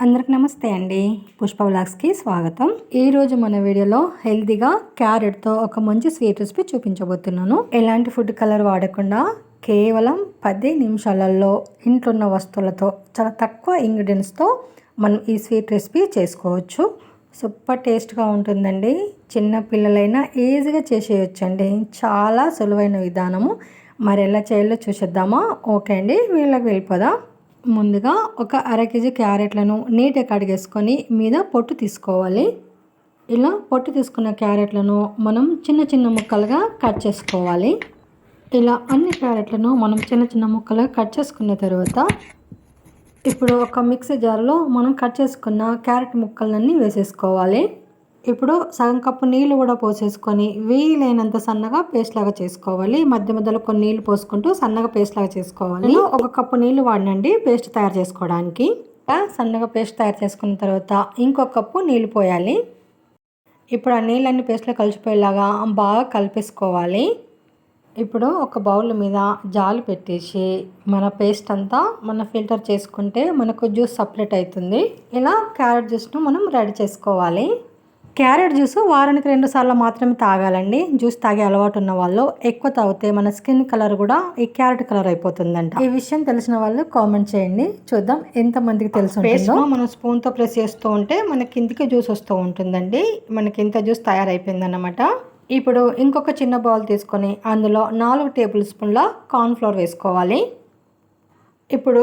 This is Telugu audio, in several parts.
అందరికి నమస్తే అండి. పుష్ప వ్లాగ్స్కి స్వాగతం. ఈరోజు మన వీడియోలో హెల్తీగా క్యారెట్తో ఒక మంచి స్వీట్ రెసిపీ చూపించబోతున్నాను. ఎలాంటి ఫుడ్ కలర్ వాడకుండా కేవలం 10 నిమిషాలలో ఇంట్లో ఉన్న వస్తువులతో చాలా తక్కువ ఇంగ్రీడియంట్స్తో మనం ఈ స్వీట్ రెసిపీ చేసుకోవచ్చు. సూపర్ టేస్ట్గా ఉంటుందండి. చిన్న పిల్లలైనా ఈజీగా చేసేయచ్చండి. చాలా సులువైన విధానము. మరి ఎలా చేయాలో చూసేద్దామా? ఓకే అండి, వీళ్ళకి వెళ్ళిపోదాం. ముందుగా ఒక అర కేజీ క్యారెట్లను నీట్గా కడిగేసుకొని మీద పొట్టు తీసుకోవాలి. ఇలా పొట్టు తీసుకున్న క్యారెట్లను మనం చిన్న చిన్న ముక్కలుగా కట్ చేసుకోవాలి. ఇలా అన్ని క్యారెట్లను మనం చిన్న చిన్న ముక్కలుగా కట్ చేసుకున్న తర్వాత ఇప్పుడు ఒక మిక్సీ జార్లో మనం కట్ చేసుకున్న క్యారెట్ ముక్కలన్నీ వేసేసుకోవాలి. ఇప్పుడు సగం కప్పు నీళ్ళు కూడా పోసేసుకొని వీలైనంత సన్నగా పేస్ట్ లాగా చేసుకోవాలి. మధ్య మధ్యలో కొన్ని నీళ్ళు పోసుకుంటూ సన్నగా పేస్ట్ లాగా చేసుకోవాలి. ఒక కప్పు నీళ్ళు వాడినండి పేస్ట్ తయారు చేసుకోవడానికి. సన్నగా పేస్ట్ తయారు చేసుకున్న తర్వాత ఇంకొక కప్పు నీళ్ళు పోయాలి. ఇప్పుడు ఆ నీళ్ళన్ని పేస్ట్లో కలిసిపోయేలాగా బాగా కలిపేసుకోవాలి. ఇప్పుడు ఒక బౌల్ మీద జాలి పెట్టేసి మన పేస్ట్ అంతా మనం ఫిల్టర్ చేసుకుంటే మనకు జ్యూస్ సపరేట్ అవుతుంది. ఇలా క్యారెట్ జ్యూస్ను మనం రెడీ చేసుకోవాలి. క్యారెట్ జ్యూస్ వారానికి 2 సార్లు మాత్రమే తాగాలండి. జ్యూస్ తాగే అలవాటు ఉన్న వాళ్ళు. ఎక్కువ తాగితే మన స్కిన్ కలర్ కూడా ఈ క్యారెట్ కలర్ అయిపోతుందంట. ఈ విషయం తెలిసిన వాళ్ళు కామెంట్ చేయండి, చూద్దాం ఎంతమందికి తెలుసు. మనం స్పూన్తో ప్రెస్ చేస్తూ ఉంటే మనకి కిందికి జ్యూస్ వస్తూ ఉంటుందండి. మనకి ఇంత జ్యూస్ తయారైపోయిందన్నమాట. ఇప్పుడు ఇంకొక చిన్న బౌల్ తీసుకొని అందులో 4 టేబుల్ స్పూన్ల కార్న్ ఫ్లోర్ వేసుకోవాలి. ఇప్పుడు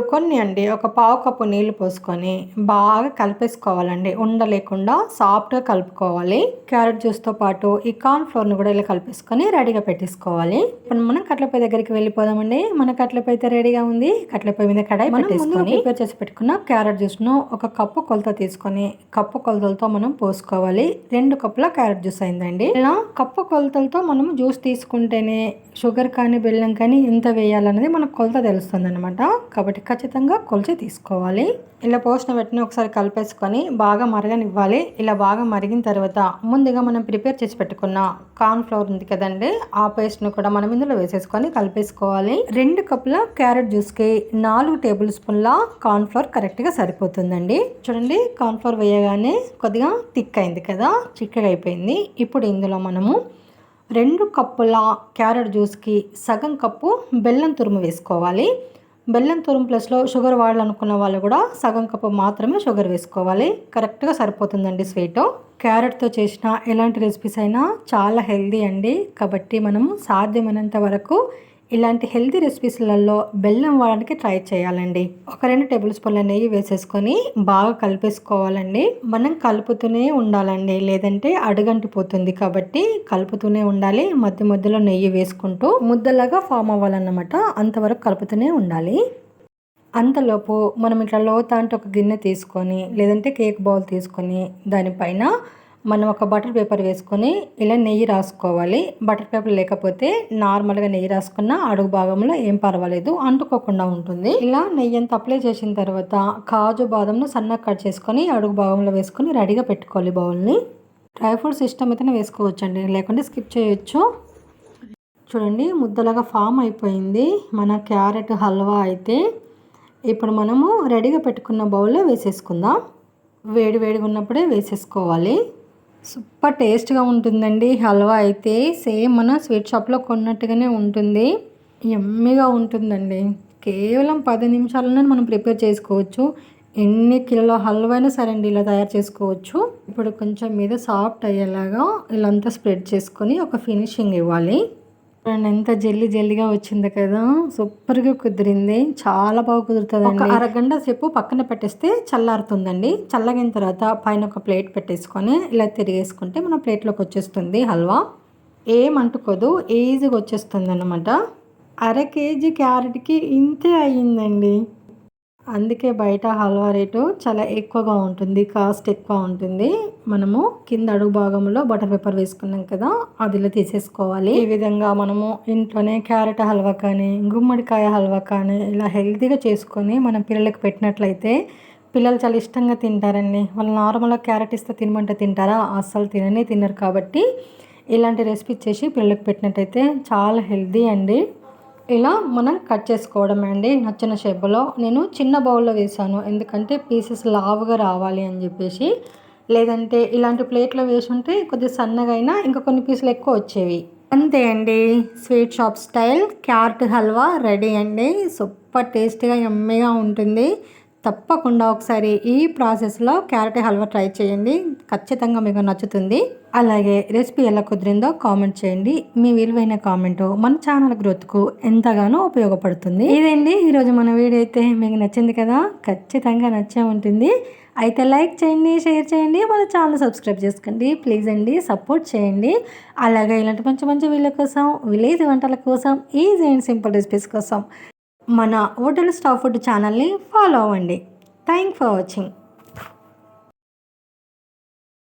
ఒక పావు కప్పు నీళ్లు పోసుకొని బాగా కలిపేసుకోవాలండి. ఉండలేకుండా సాఫ్ట్గా కలుపుకోవాలి. క్యారెట్ జ్యూస్తో పాటు ఈ కార్న్ ఫ్లోర్ను కూడా ఇలా కలిపేసుకొని రెడీగా పెట్టేసుకోవాలి. ఇప్పుడు మనం కట్లపై దగ్గరికి వెళ్ళిపోదామండి. మన కట్లపై అయితే రెడీగా ఉంది. కట్లపై మీద కడాయి పెట్టేసుకొని ప్రిపేర్ చేసి పెట్టుకున్న క్యారెట్ జ్యూస్ను ఒక కప్పు కొలత తీసుకొని కప్పు కొలతలతో మనం పోసుకోవాలి. 2 కప్పుల క్యారెట్ జ్యూస్ అయిందండి. ఇలా కప్పు కొలతలతో మనం జ్యూస్ తీసుకుంటేనే షుగర్ కానీ బెల్లం కానీ ఎంత వేయాలనేది మనకు కొలత తెలుస్తుంది అనమాట. కాబట్టి ఖచ్చితంగా కొలిచి తీసుకోవాలి. ఇలా పోసిన వెంటనే ఒకసారి కలిపేసుకొని బాగా మరగనివ్వాలి. ఇలా బాగా మరిగిన తర్వాత ముందుగా మనం ప్రిపేర్ చేసి పెట్టుకున్న కార్న్ ఫ్లోర్ ఉంది కదండి, ఆ పేస్ట్ను కూడా మనం ఇందులో వేసేసుకొని కలిపేసుకోవాలి. 2 కప్పుల క్యారెట్ జ్యూస్కి 4 టేబుల్ స్పూన్ల కార్న్ ఫ్లోర్ కరెక్ట్గా సరిపోతుందండి. చూడండి, కార్న్ ఫ్లోర్ వేయగానే కొద్దిగా థిక్ అయింది కదా, చిక్కగా అయిపోయింది. ఇప్పుడు ఇందులో మనము 2 కప్పుల క్యారెట్ జ్యూస్కి సగం కప్పు బెల్లం తురుము వేసుకోవాలి. బెల్లం తురుము ప్లస్లో షుగర్ వాడాలనుకున్న వాళ్ళు కూడా సగం కప్పు మాత్రమే షుగర్ వేసుకోవాలి. కరెక్ట్గా సరిపోతుందండి స్వీట్. క్యారెట్తో చేసిన ఎలాంటి రెసిపీస్ అయినా చాలా హెల్దీ అండి. కాబట్టి మనము సాధ్యమైనంత వరకు ఇలాంటి హెల్దీ రెసిపీస్లలో బెల్లం వాడడానికి ట్రై చేయాలండి. ఒక 2 టేబుల్ స్పూన్ల నెయ్యి వేసేసుకొని బాగా కలిపేసుకోవాలండి. మనం కలుపుతూనే ఉండాలండి, లేదంటే అడుగంటిపోతుంది. కాబట్టి కలుపుతూనే ఉండాలి. మధ్య మధ్యలో నెయ్యి వేసుకుంటూ ముద్దలాగా ఫామ్ అవ్వాలన్నమాట. అంతవరకు కలుపుతూనే ఉండాలి. అంతలోపు మనం ఇట్లా లోతాంటి ఒక గిన్నె తీసుకొని లేదంటే కేక్ బౌల్ తీసుకొని దానిపైన మనం ఒక బటర్ పేపర్ వేసుకొని ఇలా నెయ్యి రాసుకోవాలి. బటర్ పేపర్ లేకపోతే నార్మల్గా నెయ్యి రాసుకున్న అడుగు భాగంలో ఏం పర్వాలేదు, అంటుకోకుండా ఉంటుంది. ఇలా నెయ్యి అంతా అప్లై చేసిన తర్వాత కాజు బాదంను సన్నగా కట్ చేసుకొని అడుగు భాగంలో వేసుకొని రెడీగా పెట్టుకోవాలి బౌల్ని. డ్రై ఫ్రూట్స్ ఇష్టం అయితేనే వేసుకోవచ్చండి, లేకుంటే స్కిప్ చేయొచ్చు. చూడండి, ముద్దలాగా ఫామ్ అయిపోయింది మన క్యారెట్ హల్వా అయితే. ఇప్పుడు మనము రెడీగా పెట్టుకున్న బౌల్లో వేసేసుకుందాం. వేడి వేడిగా ఉన్నప్పుడే వేసేసుకోవాలి. సూపర్ టేస్ట్గా ఉంటుందండి హల్వా అయితే. సేమ్ మన స్వీట్ షాప్లో కొన్నట్టుగానే ఉంటుంది. యమ్మీగా ఉంటుందండి. కేవలం 10 నిమిషాలనే మనం ప్రిపేర్ చేసుకోవచ్చు. ఎన్ని కిలోల హల్వా అయినా సరే అండి ఇలా తయారు చేసుకోవచ్చు. ఇప్పుడు కొంచెం మీద సాఫ్ట్ అయ్యేలాగా ఇలా అంతా స్ప్రెడ్ చేసుకొని ఒక ఫినిషింగ్ ఇవ్వాలి. ఎంత జల్లి జల్లిగా వచ్చింది కదా, సూపర్గా కుదిరింది. చాలా బాగా కుదురుతుంది. ఒక అరగంట సేపు పక్కన పెట్టేస్తే చల్లారుతుందండి. చల్లగిన తర్వాత పైన ఒక ప్లేట్ పెట్టేసుకొని ఇలా తిరిగేసుకుంటే మన ప్లేట్లోకి వచ్చేస్తుంది హల్వా. ఏమంటుకోదు, ఈజీగా వచ్చేస్తుంది అన్నమాట. అర కేజీ క్యారెట్కి ఇంతే అయ్యిందండి. అందుకే బయట హల్వా రేటు చాలా ఎక్కువగా ఉంటుంది, కాస్ట్ ఎక్కువ ఉంటుంది. మనము కింద అడుగు భాగంలో బటర్ పేపర్ వేసుకున్నాం కదా, అదిలో తీసేసుకోవాలి. ఈ విధంగా మనము ఇంట్లోనే క్యారెట్ హల్వా కానీ గుమ్మడికాయ హల్వా కానీ ఇలా హెల్తీగా చేసుకొని మనం పిల్లలకు పెట్టినట్లయితే పిల్లలు చాలా ఇష్టంగా తింటారండి. వాళ్ళు నార్మల్గా క్యారెట్ ఇస్తే తినమంటే తింటారా? అస్సలు తినరు. కాబట్టి ఇలాంటి రెసిపీ చేసి పిల్లలకు పెట్టినట్టయితే చాలా హెల్తీ అండి. ఇలా మనం కట్ చేసుకోవడమే అండి నచ్చిన షేప్లో. నేను చిన్న బౌల్లో వేసాను ఎందుకంటే పీసెస్ లావుగా రావాలి అని చెప్పేసి. లేదంటే ఇలాంటి ప్లేట్లో వేసుంటే కొద్దిగా సన్నగా అయినా ఇంకా కొన్ని పీసులు ఎక్కువ వచ్చేవి. అంతే అండి, sweet shop style carrot halwa ready అండి. సూపర్ టేస్టీగా యమ్మీగా ఉంటుంది. తప్పకుండా ఒకసారి ఈ ప్రాసెస్లో క్యారెట్ హల్వా ట్రై చేయండి, ఖచ్చితంగా మీకు నచ్చుతుంది. అలాగే రెసిపీ ఎలా కుదిరిందో కామెంట్ చేయండి. మీ విలువైన కామెంట్ మన ఛానల్ గ్రోత్కు ఎంతగానో ఉపయోగపడుతుంది. ఇదండి ఈరోజు మన వీడియో అయితే మీకు నచ్చింది కదా, ఖచ్చితంగా నచ్చే ఉంటుంది. అయితే లైక్ చేయండి, షేర్ చేయండి, మన ఛానల్ సబ్స్క్రైబ్ చేసుకోండి ప్లీజ్ అండి, సపోర్ట్ చేయండి. అలాగే ఇలాంటి మంచి మంచి వీడియో కోసం, విలేజ్ వంటల కోసం, ఈజీ అండ్ సింపుల్ రెసిపీస్ కోసం మన హోటల్ స్టాప్ ఫుడ్ ఛానల్ని ఫాలో అవ్వండి. Thank for watching.